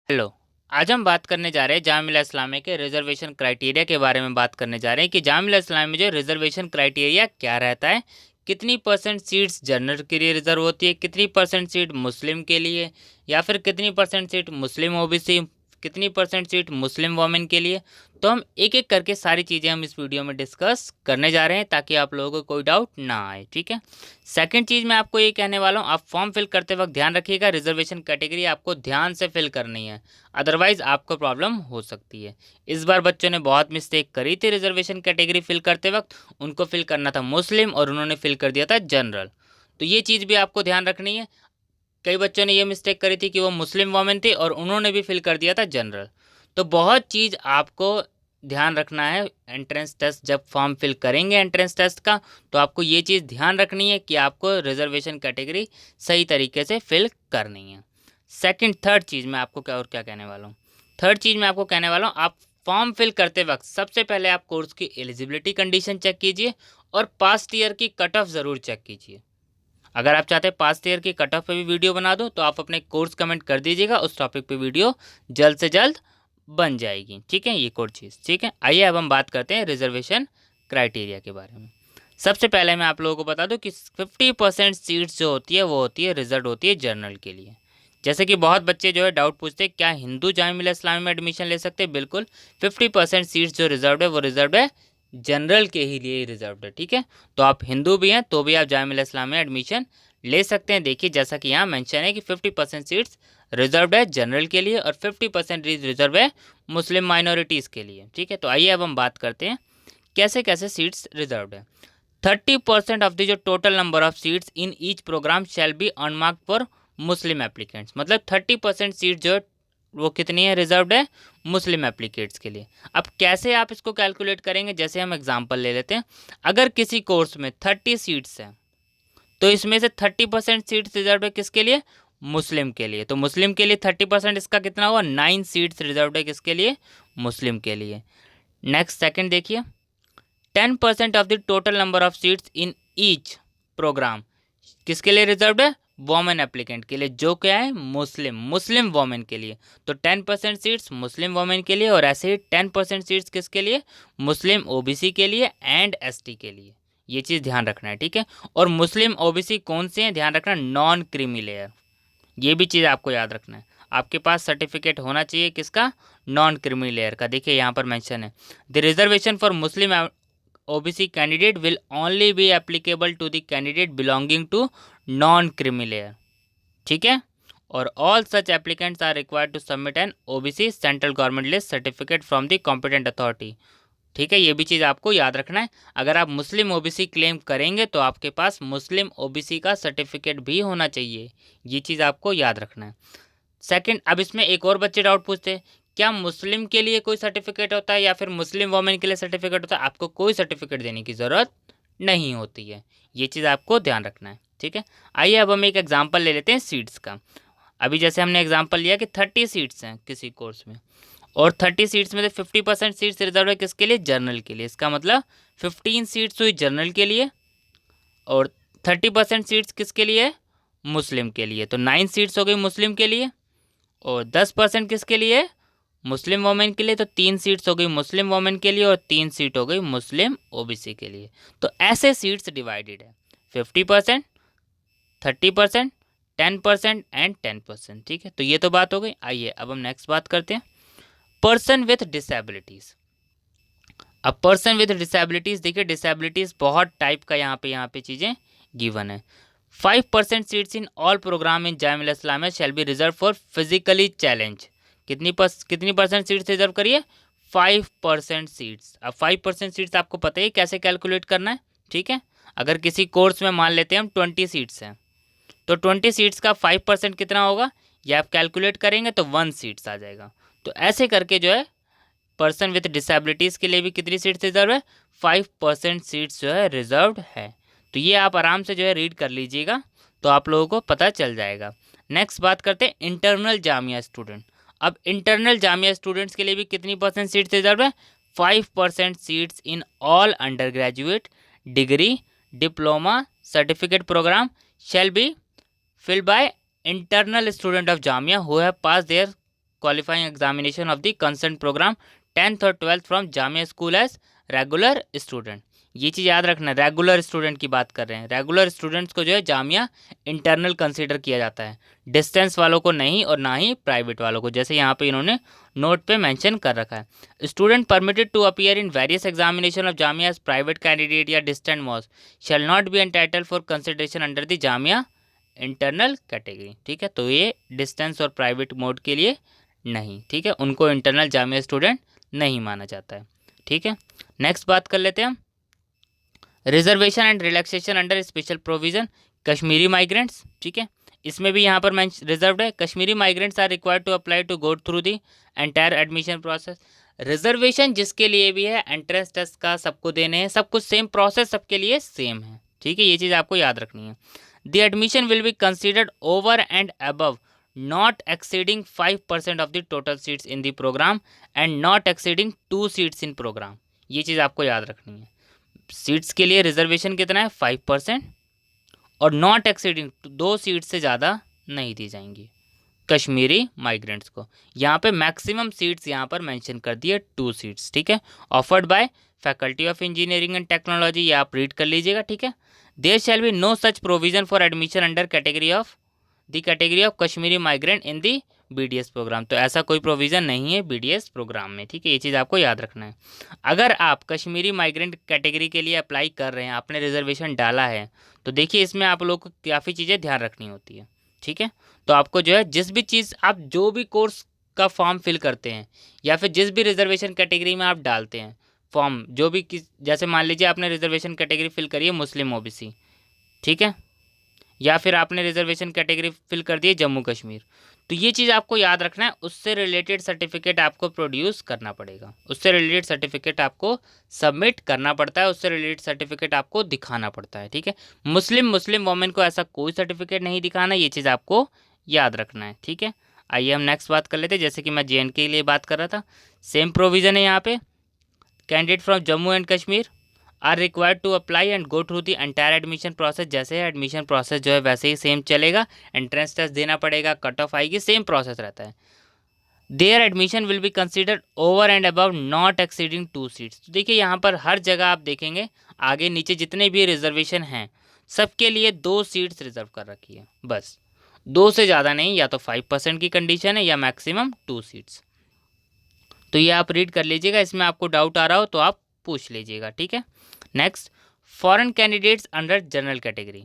Hello. आज हम बात करने जा रहे हैं जामिया इस्लामिया के रिजर्वेशन क्राइटेरिया के बारे में बात करने जा रहे हैं कि जामिया इस्लामिया में जो रिजर्वेशन क्राइटेरिया क्या रहता है, कितनी परसेंट सीट्स जनरल के लिए रिजर्व होती है, कितनी परसेंट सीट मुस्लिम के लिए, या फिर कितनी परसेंट सीट मुस्लिम ओबीसी, कितनी परसेंट सीट मुस्लिम वोमेन के लिए। तो हम एक एक करके सारी चीज़ें हम इस वीडियो में डिस्कस करने जा रहे हैं ताकि आप लोगों को कोई डाउट ना आए। ठीक है। सेकंड चीज़ मैं आपको ये कहने वाला हूँ, आप फॉर्म फिल करते वक्त ध्यान रखिएगा रिजर्वेशन कैटेगरी आपको ध्यान से फिल करनी है, अदरवाइज आपको प्रॉब्लम हो सकती है। इस बार बच्चों ने बहुत मिस्टेक करी थी रिजर्वेशन कैटेगरी फिल करते वक्त, उनको फिल करना था मुस्लिम और उन्होंने फिल कर दिया था जनरल। तो ये चीज़ भी आपको ध्यान रखनी है। कई बच्चों ने ये मिस्टेक करी थी कि वो मुस्लिम वोमेन थी और उन्होंने भी फिल कर दिया था जनरल। तो बहुत चीज़ आपको ध्यान रखना है एंट्रेंस टेस्ट जब फॉर्म फिल करेंगे एंट्रेंस टेस्ट का, तो आपको ये चीज़ ध्यान रखनी है कि आपको रिजर्वेशन कैटेगरी सही तरीके से फिल करनी है। सेकंड थर्ड चीज़ मैं आपको क्या कहने वाला हूँ। थर्ड चीज़ मैं आपको कहने वाला हूँ, आप फॉर्म फिल करते वक्त सबसे पहले आप कोर्स की एलिजिबिलिटी कंडीशन चेक कीजिए और पास्ट ईयर की कट ऑफ ज़रूर चेक कीजिए। अगर आप चाहते हैं पास्ट ईयर की कट ऑफ पे भी वीडियो बना दो तो आप अपने कोर्स कमेंट कर दीजिएगा, उस टॉपिक पे वीडियो जल्द से जल्द बन जाएगी। ठीक है, ये कोड चीज़। ठीक है, आइए अब हम बात करते हैं रिजर्वेशन क्राइटेरिया के बारे में। सबसे पहले मैं आप लोगों को बता दूं कि 50% सीट्स जो होती है वो होती है रिजर्व होती है जनरल के लिए। जैसे कि बहुत बच्चे जो है डाउट पूछते हैं क्या हिंदू जामिया इस्लामिया में एडमिशन ले सकते हैं। बिल्कुल, 50% सीट्स जो रिजर्व है वो रिजर्व है जनरल के ही लिए रिजर्व है। ठीक है, तो आप हिंदू भी हैं तो भी आप जामिया इस्लामिया में एडमिशन ले सकते हैं। देखिए जैसा कि यहाँ मेंशन है कि 50% सीट्स रिजर्व है जनरल के लिए और 50% रिजर्व है मुस्लिम माइनॉरिटीज़ के लिए। ठीक है, तो आइए अब हम बात करते हैं कैसे कैसे सीट्स रिजर्व है। 30% ऑफ द जो total number of seats in each programme shall be earmarked for Muslim applicants. मतलब 30% सीट जो वो कितनी है रिजर्व्ड है मुस्लिम एप्लीकेट्स के लिए। अब कैसे आप इसको कैलकुलेट करेंगे, जैसे हम एग्जांपल ले लेते हैं। अगर किसी कोर्स में 30 सीट्स हैं तो इसमें से 30% सीट्स रिजर्व है किसके लिए, मुस्लिम के लिए। तो मुस्लिम के लिए 30% इसका कितना हुआ, 9 सीट्स रिजर्व है किसके लिए, मुस्लिम के लिए। नेक्स्ट सेकंड देखिए, 10% of the total number of seats in each programme किसके लिए रिजर्व है, वोमेन एप्लीकेंट के लिए, जो क्या है मुस्लिम वोमेन के लिए। तो 10% सीट्स मुस्लिम वोमेन के लिए और ऐसे ही 10% सीट्स किसके लिए, मुस्लिम ओबीसी के लिए एंड एसटी के लिए। ये चीज़ ध्यान रखना है। ठीक है, और मुस्लिम ओबीसी कौन से हैं, ध्यान रखना, नॉन क्रीमी लेयर। ये भी चीज़ आपको याद रखना है। आपके पास सर्टिफिकेट होना चाहिए किसका, नॉन क्रीमी लेयर का। देखिए यहाँ पर मेंशन है, the reservation for Muslim OBC candidate will only be applicable to the candidate belonging to non creamy layer. ठीक है, और all such applicants are required to submit an OBC central government list certificate from the competent authority. ठीक है, ये भी चीज़ आपको याद रखना है। अगर आप मुस्लिम ओबीसी क्लेम करेंगे तो आपके पास मुस्लिम ओबीसी का सर्टिफिकेट भी होना चाहिए। ये चीज़ आपको याद रखना है। सेकंड, अब इसमें एक और बच्चे डाउट पूछते हैं, क्या मुस्लिम के लिए कोई सर्टिफिकेट होता है या फिर मुस्लिम वोमेन के लिए सर्टिफिकेट होता है। आपको कोई सर्टिफिकेट देने की ज़रूरत नहीं होती है। ये चीज़ आपको ध्यान रखना है। ठीक है, आइए अब हम एक एग्जाम्पल ले लेते हैं सीट्स का। अभी जैसे हमने एग्जाम्पल लिया कि 30 सीट्स हैं किसी कोर्स में और 30 सीट्स में से 50% सीट्स रिजर्व है किसके लिए, जनरल के लिए। इसका मतलब 15 सीट्स हुई जनरल के लिए और 30% सीट्स किसके लिए, मुस्लिम के लिए। तो 9 सीट्स हो गई मुस्लिम के लिए और 10% किसके लिए, मुस्लिम वोमेन के लिए। तो 3 सीट्स हो गई मुस्लिम वोमेन के लिए और 3 सीट हो गई मुस्लिम ओबीसी के लिए। तो ऐसे सीट्स डिवाइडेड है 50%, 30%, 10% एंड 10%। ठीक है, तो ये तो बात हो गई। आइए अब हम नेक्स्ट बात करते हैं, पर्सन विथ डिसेबिलिटीज़। अब पर्सन विद डिसेबिलिटीज़, देखिए डिसेबिलिटीज़ बहुत टाइप का यहाँ पे चीज़ें गिवन है। 5% seats in all programme in Jamia Islamia shall be reserve for physically challenge. कितनी परसेंट सीट्स रिजर्व करिए, 5% सीट्स। अब 5% सीट्स आपको पता ही कैसे कैलकुलेट करना है। ठीक है, अगर किसी कोर्स में मान लेते हैं हम 20 सीट्स हैं तो 20 सीट्स का 5% कितना होगा, ये आप कैलकुलेट करेंगे तो 1 सीट्स आ जाएगा। तो ऐसे करके जो है पर्सन विथ डिसेबिलिटीज़ के लिए भी कितनी सीट्स रिजर्व है, 5% सीट्स जो है रिजर्व्ड है। तो ये आप आराम से जो है रीड कर लीजिएगा तो आप लोगों को पता चल जाएगा। नेक्स्ट बात करते हैं इंटरनल जामिया स्टूडेंट। अब इंटरनल जामिया स्टूडेंट्स के लिए भी कितनी परसेंट सीट्स रिजर्व है, 5% seats in all undergraduate degree diploma certificate programme shall be filled by internal student of Jamia who have pass their qualifying examination of the concerned program 10th और 12th from Jamia school as regular student. ये चीज़ याद रखना, regular student की बात कर रहे हैं। रेगुलर स्टूडेंट्स को जो है जामिया इंटरनल कंसीडर किया जाता है, डिस्टेंस वालों को नहीं और ना ही प्राइवेट वालों को, जैसे यहाँ पे इन्होंने नोट पे मेंशन कर रखा है। Student permitted to appear in various examination of Jamia as private candidate या distant mode shall not be entitled for consideration under the Jamia internal category. ठीक है, तो ये डिस्टेंस और प्राइवेट मोड के लिए नहीं, ठीक है, उनको इंटरनल जामिया स्टूडेंट नहीं माना जाता है। ठीक है, नेक्स्ट बात कर लेते हैं हम reservation and relaxation under special provision Kashmiri migrants. ठीक है, इसमें भी यहाँ पर मैं रिजर्व्ड है। Kashmiri migrants are required to apply to go through the entire admission process. Reservation जिसके लिए भी है एंट्रेंस टेस्ट का सबको देने हैं, सब कुछ सेम प्रोसेस सबके लिए सेम है। ठीक है, ये चीज़ आपको याद रखनी है। The admission will be considered over and above not exceeding 5% of the total seats in the program and not exceeding 2 seats in program। ये चीज़ आपको याद रखनी है। सीट्स के लिए रिजर्वेशन कितना है 5% और नॉट एक्सीडिंग 2 सीट से ज़्यादा नहीं दी जाएंगी कश्मीरी माइग्रेंट्स को। यहाँ पे मैक्सिमम सीट्स यहाँ पर मेंशन कर दिए 2 सीट्स। ठीक है, offered by faculty of engineering and technology, ये आप रीड कर लीजिएगा। ठीक है, there shall be no such provision for admission under category of the category of Kashmiri migrant in the BDS programme. तो ऐसा कोई प्रोविज़न नहीं है BDS प्रोग्राम में। ठीक है, ये चीज़ आपको याद रखना है। अगर आप कश्मीरी माइग्रेंट कैटेगरी के लिए अप्लाई कर रहे हैं, आपने रिजर्वेशन डाला है, तो देखिए इसमें आप लोग को काफ़ी चीज़ें ध्यान रखनी होती है। ठीक है, तो आपको जो है जिस भी चीज़ आप जो भी कोर्स का फॉर्म फिल करते हैं या फिर जिस भी रिजर्वेशन कैटेगरी में आप डालते हैं फॉर्म, जो भी जैसे मान लीजिए आपने रिजर्वेशन कैटेगरी फिल करी है मुस्लिम OBC, ठीक है, या फिर आपने रिजर्वेशन कैटेगरी फिल कर दी है जम्मू कश्मीर, तो ये चीज़ आपको याद रखना है। उससे रिलेटेड सर्टिफिकेट आपको प्रोड्यूस करना पड़ेगा, उससे रिलेटेड सर्टिफिकेट आपको सबमिट करना पड़ता है, उससे रिलेटेड सर्टिफिकेट आपको दिखाना पड़ता है। ठीक है, मुस्लिम वोमेन को ऐसा कोई सर्टिफिकेट नहीं दिखाना, ये चीज़ आपको याद रखना है। ठीक है, आइए हम नेक्स्ट बात कर लेते हैं। जैसे कि मैं JNK के लिए बात कर रहा था, सेम प्रोविज़न है यहाँ पे। Candidate from Jammu and Kashmir are required to apply and go through the entire admission process. जैसे एडमिशन प्रोसेस जो है वैसे ही सेम चलेगा, एंट्रेंस टेस्ट देना पड़ेगा, कट ऑफ आएगी, सेम प्रोसेस रहता है। There admission will be considered over and above not exceeding 2 seats. तो देखिए यहाँ पर हर जगह आप देखेंगे आगे नीचे जितने भी रिजर्वेशन हैं सबके लिए 2 सीट्स रिजर्व कर रखी है, बस 2 से ज़्यादा नहीं, या तो 5% की कंडीशन है या मैक्सिमम 2 सीट्स। तो ये आप रीड कर लीजिएगा, इसमें आपको डाउट आ रहा हो तो आप पूछ लीजिएगा। ठीक है, next foreign candidates under general category,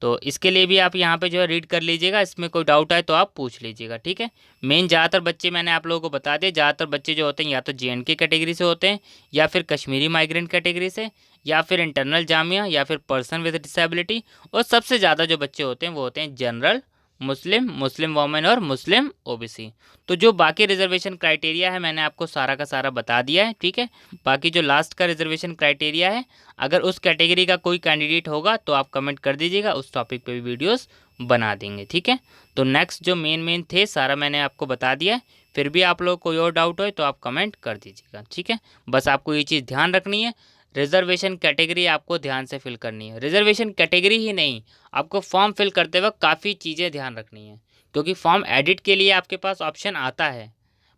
तो इसके लिए भी आप यहाँ पे जो है रीड कर लीजिएगा, इसमें कोई डाउट आए तो आप पूछ लीजिएगा। ठीक है, मेन ज़्यादातर बच्चे मैंने आप लोगों को बता दिया, ज़्यादातर बच्चे जो होते हैं या तो JNK कैटेगरी से होते हैं या फिर कश्मीरी माइग्रेंट कैटेगरी से या फिर इंटरनल जामिया या फिर पर्सन विद डिसेबिलिटी, और सबसे ज़्यादा जो बच्चे होते हैं वो होते हैं जनरल, मुस्लिम वोमेन और मुस्लिम OBC। तो जो बाकी रिजर्वेशन क्राइटेरिया है मैंने आपको सारा का सारा बता दिया है। ठीक है, बाकी जो लास्ट का रिजर्वेशन क्राइटेरिया है, अगर उस कैटेगरी का कोई कैंडिडेट होगा तो आप कमेंट कर दीजिएगा, उस टॉपिक पे भी वीडियोस बना देंगे। ठीक है, तो नेक्स्ट जो मेन थे सारा मैंने आपको बता दिया है। फिर भी आप लोग कोई और डाउट हो तो आप कमेंट कर दीजिएगा। ठीक है, बस आपको ये चीज़ ध्यान रखनी है, रिजर्वेशन कैटेगरी आपको ध्यान से फिल करनी है। रिजर्वेशन कैटेगरी ही नहीं, आपको फॉर्म फिल करते वक्त काफ़ी चीज़ें ध्यान रखनी है, क्योंकि फॉर्म एडिट के लिए आपके पास ऑप्शन आता है,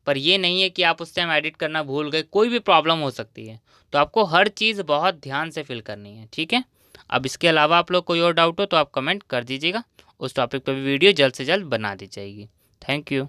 पर ये नहीं है कि आप उस टाइम एडिट करना भूल गए, कोई भी प्रॉब्लम हो सकती है। तो आपको हर चीज़ बहुत ध्यान से फिल करनी है। ठीक है, अब इसके अलावा आप लोग कोई और डाउट हो तो आप कमेंट कर दीजिएगा, उस टॉपिक पर भी वीडियो जल्द से जल्द बना दी जाएगी। Thank you.